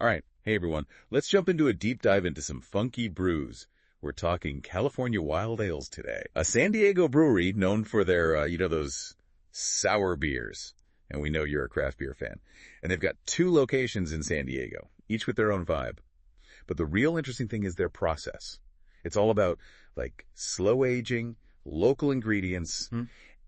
All right. Hey, everyone. Let's jump into a deep dive into some funky brews. We're talking California Wild Ales today. A San Diego brewery known for their, those sour beers. And we know you're a craft beer fan. And they've got 2 locations in San Diego, each with their own vibe. But the real interesting thing is their process. It's all about, like, slow aging, local ingredients,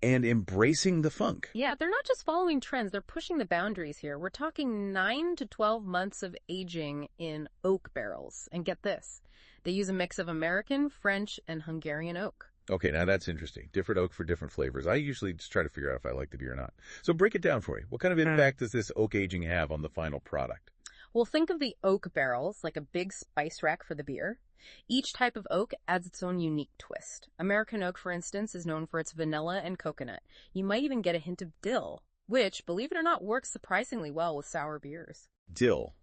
and embracing the funk. Yeah, they're not just following trends, they're pushing the boundaries here. We're talking 9 to 12 months of aging in oak barrels. And get this, they use a mix of American, French, and Hungarian oak. Okay, now that's interesting. Different oak for different flavors. I usually just try to figure out if I like the beer or not. So break it down for me. What kind of impact does this oak aging have on the final product? Well, think of the oak barrels like a big spice rack for the beer. Each type of oak adds its own unique twist. American oak, for instance, is known for its vanilla and coconut. You might even get a hint of dill, which, believe it or not, works surprisingly well with sour beers. Dill.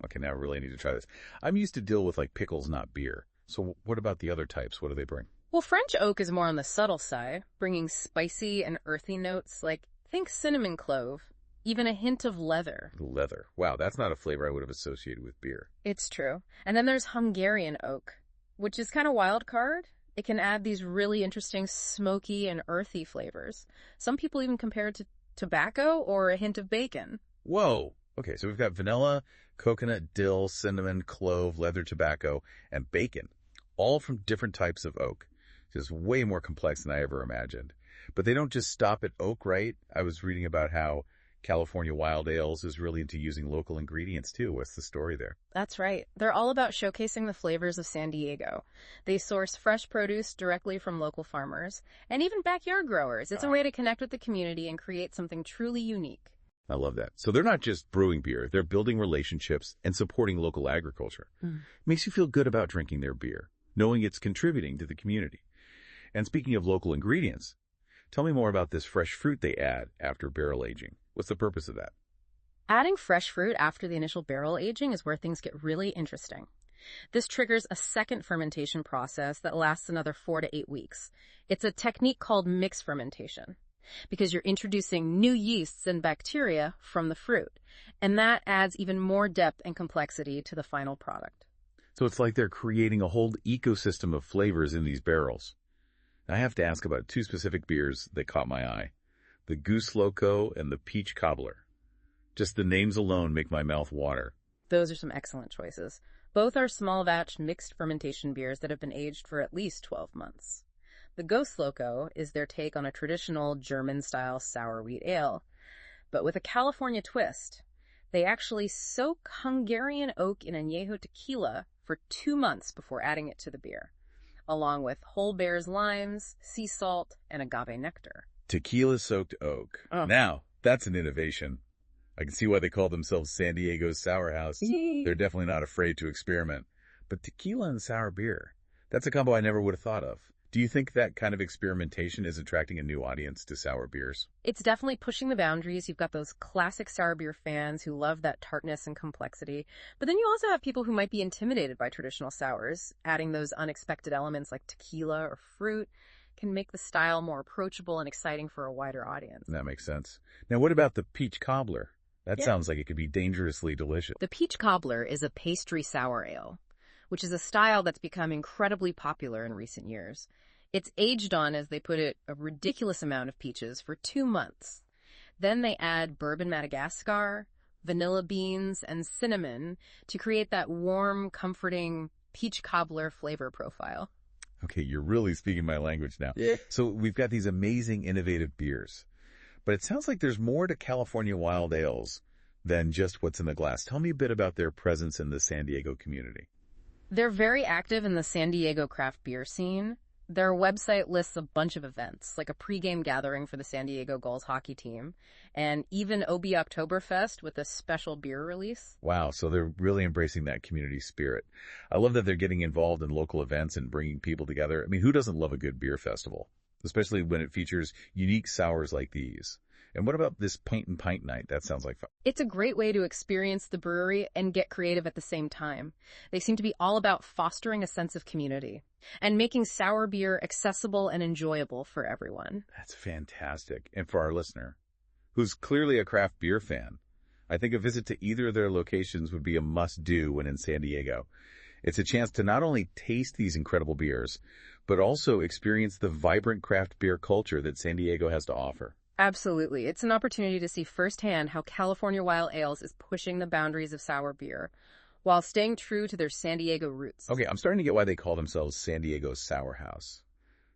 Okay, now I really need to try this. I'm used to dill with like pickles, not beer. So what about the other types? What do they bring? Well, French oak is more on the subtle side, bringing spicy and earthy notes like, think cinnamon clove, even a hint of leather. Leather. Wow, that's not a flavor I would have associated with beer. It's true. And then there's Hungarian oak, which is kind of wild card. It can add these really interesting smoky and earthy flavors. Some people even compare it to tobacco or a hint of bacon. Whoa. Okay, so we've got vanilla, coconut, dill, cinnamon, clove, leather tobacco, and bacon, all from different types of oak. Just way more complex than I ever imagined. But they don't just stop at oak, right? I was reading about how California Wild Ales is really into using local ingredients, too. What's the story there? That's right. They're all about showcasing the flavors of San Diego. They source fresh produce directly from local farmers and even backyard growers. It's a way to connect with the community and create something truly unique. I love that. So they're not just brewing beer. They're building relationships and supporting local agriculture. Makes you feel good about drinking their beer, knowing it's contributing to the community. And speaking of local ingredients, tell me more about this fresh fruit they add after barrel aging. What's the purpose of that? Adding fresh fruit after the initial barrel aging is where things get really interesting. This triggers a second fermentation process that lasts another 4 to 8 weeks. It's a technique called mixed fermentation because you're introducing new yeasts and bacteria from the fruit, and that adds even more depth and complexity to the final product. So it's like they're creating a whole ecosystem of flavors in these barrels. I have to ask about 2 specific beers that caught my eye. The Goose Loco and the Peach Cobbler. Just the names alone make my mouth water. Those are some excellent choices. Both are small batch mixed fermentation beers that have been aged for at least 12 months. The Ghost Loco is their take on a traditional German-style sour wheat ale, but with a California twist. They actually soak Hungarian oak in añejo tequila for 2 months before adding it to the beer, along with whole bear's limes, sea salt, and agave nectar. Tequila-soaked oak. Now, that's an innovation. I can see why they call themselves San Diego's Sour House. They're definitely not afraid to experiment. But tequila and sour beer, that's a combo I never would have thought of. Do you think that kind of experimentation is attracting a new audience to sour beers? It's definitely pushing the boundaries. You've got those classic sour beer fans who love that tartness and complexity. But then you also have people who might be intimidated by traditional sours. Adding those unexpected elements like tequila or fruit can make the style more approachable and exciting for a wider audience. That makes sense. Now, what about the Peach Cobbler? That sounds like it could be dangerously delicious. The Peach Cobbler is a pastry sour ale, which is a style that's become incredibly popular in recent years. It's aged on, as they put it, a ridiculous amount of peaches for 2 months. Then they add bourbon Madagascar, vanilla beans, and cinnamon to create that warm, comforting peach cobbler flavor profile. Okay, you're really speaking my language now. Yeah. So we've got these amazing, innovative beers. But it sounds like there's more to California Wild Ales than just what's in the glass. Tell me a bit about their presence in the San Diego community. They're very active in the San Diego craft beer scene. Their website lists a bunch of events, like a pregame gathering for the San Diego Gulls hockey team, and even OB Oktoberfest with a special beer release. Wow, so they're really embracing that community spirit. I love that they're getting involved in local events and bringing people together. I mean, who doesn't love a good beer festival, especially when it features unique sours like these? And what about this Paint and Pint night? That sounds like fun. It's a great way to experience the brewery and get creative at the same time. They seem to be all about fostering a sense of community and making sour beer accessible and enjoyable for everyone. That's fantastic. And for our listener, who's clearly a craft beer fan, I think a visit to either of their locations would be a must-do when in San Diego. It's a chance to not only taste these incredible beers, but also experience the vibrant craft beer culture that San Diego has to offer. Absolutely. It's an opportunity to see firsthand how California Wild Ales is pushing the boundaries of sour beer while staying true to their San Diego roots. Okay, I'm starting to get why they call themselves San Diego Sour House.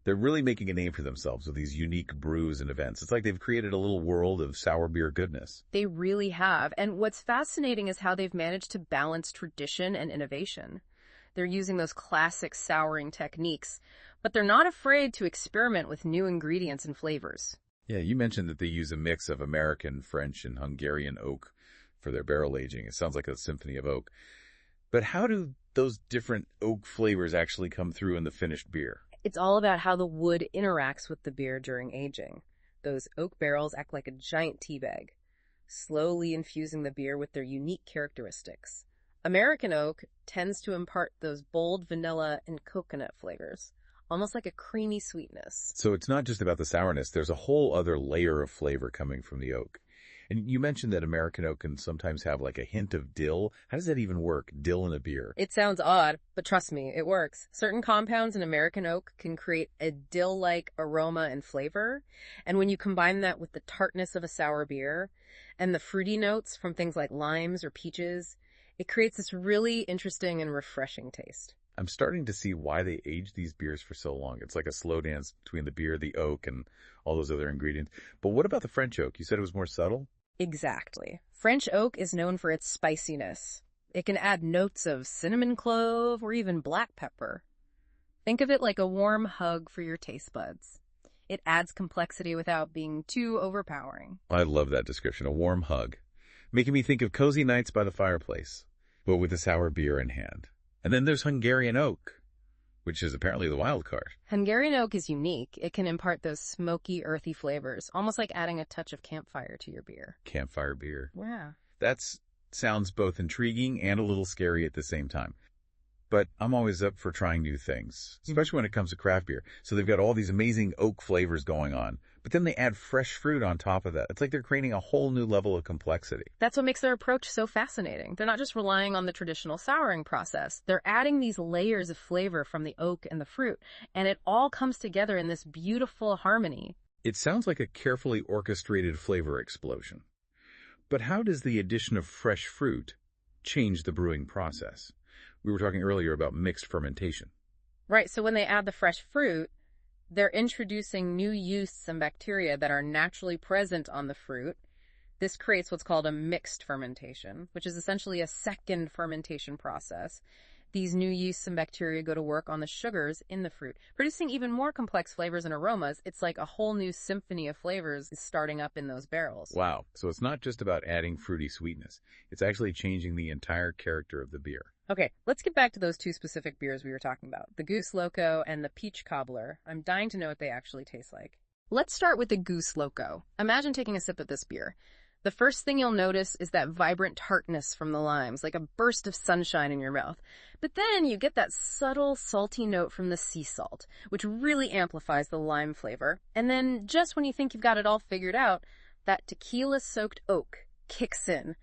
They're really making a name for themselves with these unique brews and events. It's like they've created a little world of sour beer goodness. They really have. And what's fascinating is how they've managed to balance tradition and innovation. They're using those classic souring techniques, but they're not afraid to experiment with new ingredients and flavors. Yeah, you mentioned that they use a mix of American, French, and Hungarian oak for their barrel aging. It sounds like a symphony of oak. But how do those different oak flavors actually come through in the finished beer? It's all about how the wood interacts with the beer during aging. Those oak barrels act like a giant tea bag, slowly infusing the beer with their unique characteristics. American oak tends to impart those bold vanilla and coconut flavors, almost like a creamy sweetness. So it's not just about the sourness. There's a whole other layer of flavor coming from the oak. And you mentioned that American oak can sometimes have like a hint of dill. How does that even work, dill in a beer? It sounds odd, but trust me, it works. Certain compounds in American oak can create a dill-like aroma and flavor, and when you combine that with the tartness of a sour beer and the fruity notes from things like limes or peaches, it creates this really interesting and refreshing taste. I'm starting to see why they age these beers for so long. It's like a slow dance between the beer, the oak, and all those other ingredients. But what about the French oak? You said it was more subtle? Exactly. French oak is known for its spiciness. It can add notes of cinnamon clove or even black pepper. Think of it like a warm hug for your taste buds. It adds complexity without being too overpowering. I love that description, a warm hug. Making me think of cozy nights by the fireplace, but with a sour beer in hand. And then there's Hungarian oak, which is apparently the wild card. Hungarian oak is unique. It can impart those smoky, earthy flavors, almost like adding a touch of campfire to your beer. Campfire beer. Yeah. That sounds both intriguing and a little scary at the same time. But I'm always up for trying new things, especially when it comes to craft beer. So they've got all these amazing oak flavors going on, but then they add fresh fruit on top of that. It's like they're creating a whole new level of complexity. That's what makes their approach so fascinating. They're not just relying on the traditional souring process. They're adding these layers of flavor from the oak and the fruit, and it all comes together in this beautiful harmony. It sounds like a carefully orchestrated flavor explosion. But how does the addition of fresh fruit change the brewing process? We were talking earlier about mixed fermentation. Right, so when they add the fresh fruit, they're introducing new yeasts and bacteria that are naturally present on the fruit. This creates what's called a mixed fermentation, which is essentially a second fermentation process. These new yeasts and bacteria go to work on the sugars in the fruit, producing even more complex flavors and aromas. It's like a whole new symphony of flavors is starting up in those barrels. Wow. So it's not just about adding fruity sweetness. It's actually changing the entire character of the beer. Okay, let's get back to those two specific beers we were talking about, the Goose Loco and the Peach Cobbler. I'm dying to know what they actually taste like. Let's start with the Goose Loco. Imagine taking a sip of this beer. The first thing you'll notice is that vibrant tartness from the limes, like a burst of sunshine in your mouth. But then you get that subtle, salty note from the sea salt, which really amplifies the lime flavor. And then, just when you think you've got it all figured out, that tequila-soaked oak kicks in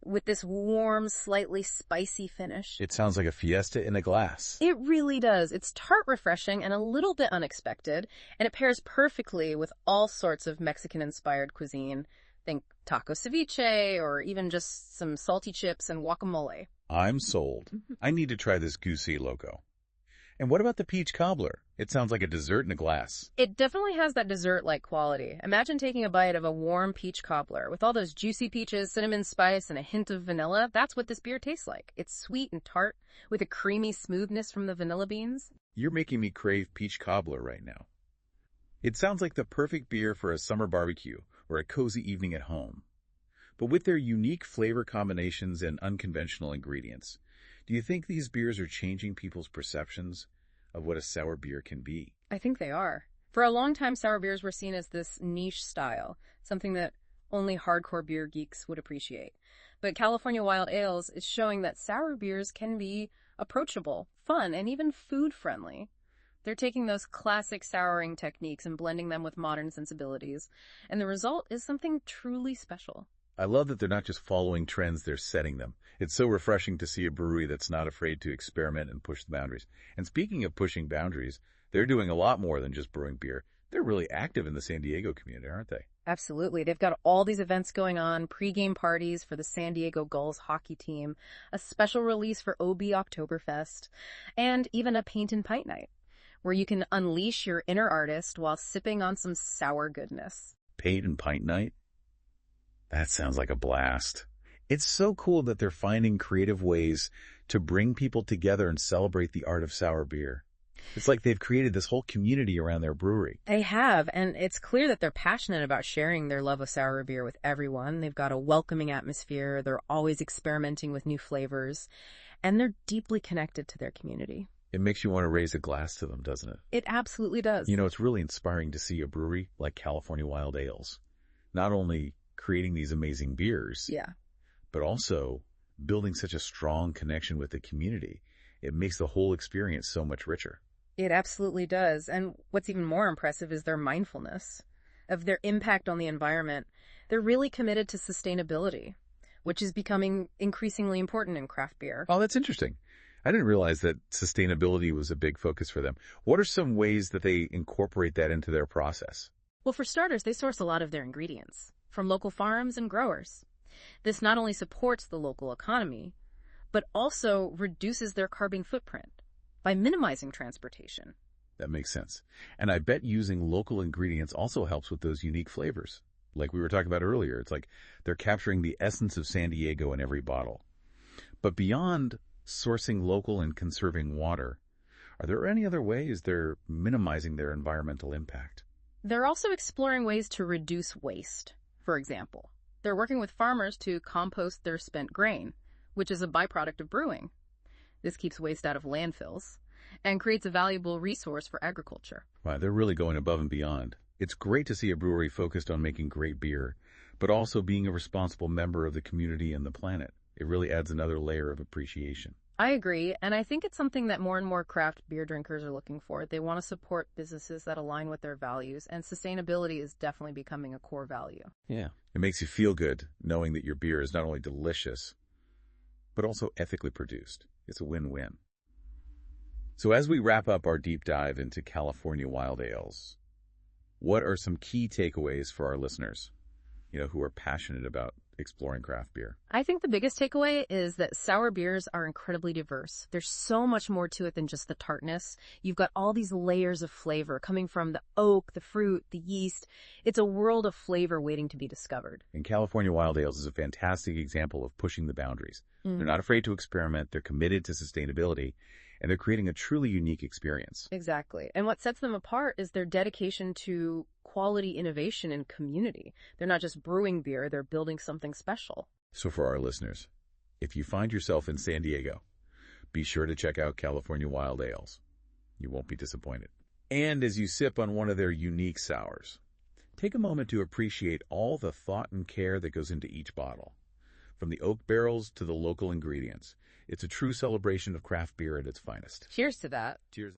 with this warm, slightly spicy finish. It sounds like a fiesta in a glass. It really does. It's tart refreshing and a little bit unexpected, and it pairs perfectly with all sorts of Mexican-inspired cuisine. Think taco ceviche, or even just some salty chips and guacamole. I'm sold. I need to try this Goosey Loco. And what about the peach cobbler? It sounds like a dessert in a glass. It definitely has that dessert-like quality. Imagine taking a bite of a warm peach cobbler with all those juicy peaches, cinnamon spice, and a hint of vanilla. That's what this beer tastes like. It's sweet and tart with a creamy smoothness from the vanilla beans. You're making me crave peach cobbler right now. It sounds like the perfect beer for a summer barbecue or a cozy evening at home. But with their unique flavor combinations and unconventional ingredients, do you think these beers are changing people's perceptions of what a sour beer can be? I think they are. For a long time, sour beers were seen as this niche style, something that only hardcore beer geeks would appreciate. But California Wild Ales is showing that sour beers can be approachable, fun, and even food-friendly. They're taking those classic souring techniques and blending them with modern sensibilities, and the result is something truly special. I love that they're not just following trends, they're setting them. It's so refreshing to see a brewery that's not afraid to experiment and push the boundaries. And speaking of pushing boundaries, they're doing a lot more than just brewing beer. They're really active in the San Diego community, aren't they? Absolutely. They've got all these events going on, pregame parties for the San Diego Gulls hockey team, a special release for OB Oktoberfest, and even a paint and pint night, where you can unleash your inner artist while sipping on some sour goodness. Paint and pint night? That sounds like a blast. It's so cool that they're finding creative ways to bring people together and celebrate the art of sour beer. It's like they've created this whole community around their brewery. They have, and it's clear that they're passionate about sharing their love of sour beer with everyone. They've got a welcoming atmosphere, they're always experimenting with new flavors, and they're deeply connected to their community. It makes you want to raise a glass to them, doesn't it? It absolutely does. You know, it's really inspiring to see a brewery like California Wild Ales not only creating these amazing beers, but also building such a strong connection with the community. It makes the whole experience so much richer. It absolutely does. And what's even more impressive is their mindfulness of their impact on the environment. They're really committed to sustainability, which is becoming increasingly important in craft beer. Oh, that's interesting. I didn't realize that sustainability was a big focus for them. What are some ways that they incorporate that into their process? Well, for starters, they source a lot of their ingredients from local farms and growers. This not only supports the local economy, but also reduces their carbon footprint by minimizing transportation. That makes sense. And I bet using local ingredients also helps with those unique flavors. Like we were talking about earlier, it's like they're capturing the essence of San Diego in every bottle. But beyond sourcing local and conserving water, are there any other ways they're minimizing their environmental impact? They're also exploring ways to reduce waste. For example, they're working with farmers to compost their spent grain, which is a byproduct of brewing. This keeps waste out of landfills and creates a valuable resource for agriculture. Wow, they're really going above and beyond. It's great to see a brewery focused on making great beer, but also being a responsible member of the community and the planet. It really adds another layer of appreciation. I agree, and I think it's something that more and more craft beer drinkers are looking for. They want to support businesses that align with their values, and sustainability is definitely becoming a core value. Yeah. It makes you feel good knowing that your beer is not only delicious, but also ethically produced. It's a win-win. So as we wrap up our deep dive into California Wild Ales, what are some key takeaways for our listeners, who are passionate about exploring craft beer? I think the biggest takeaway is that sour beers are incredibly diverse. There's so much more to it than just the tartness. You've got all these layers of flavor coming from the oak, the fruit, the yeast. It's a world of flavor waiting to be discovered. And California Wild Ales is a fantastic example of pushing the boundaries. They're not afraid to experiment, they're committed to sustainability, and they're creating a truly unique experience. Exactly. And what sets them apart is their dedication to quality innovation and community. They're not just brewing beer, they're building something special. So for our listeners, if you find yourself in San Diego, be sure to check out California Wild Ales. You won't be disappointed. And as you sip on one of their unique sours, take a moment to appreciate all the thought and care that goes into each bottle. From the oak barrels to the local ingredients, it's a true celebration of craft beer at its finest. Cheers to that. Cheers.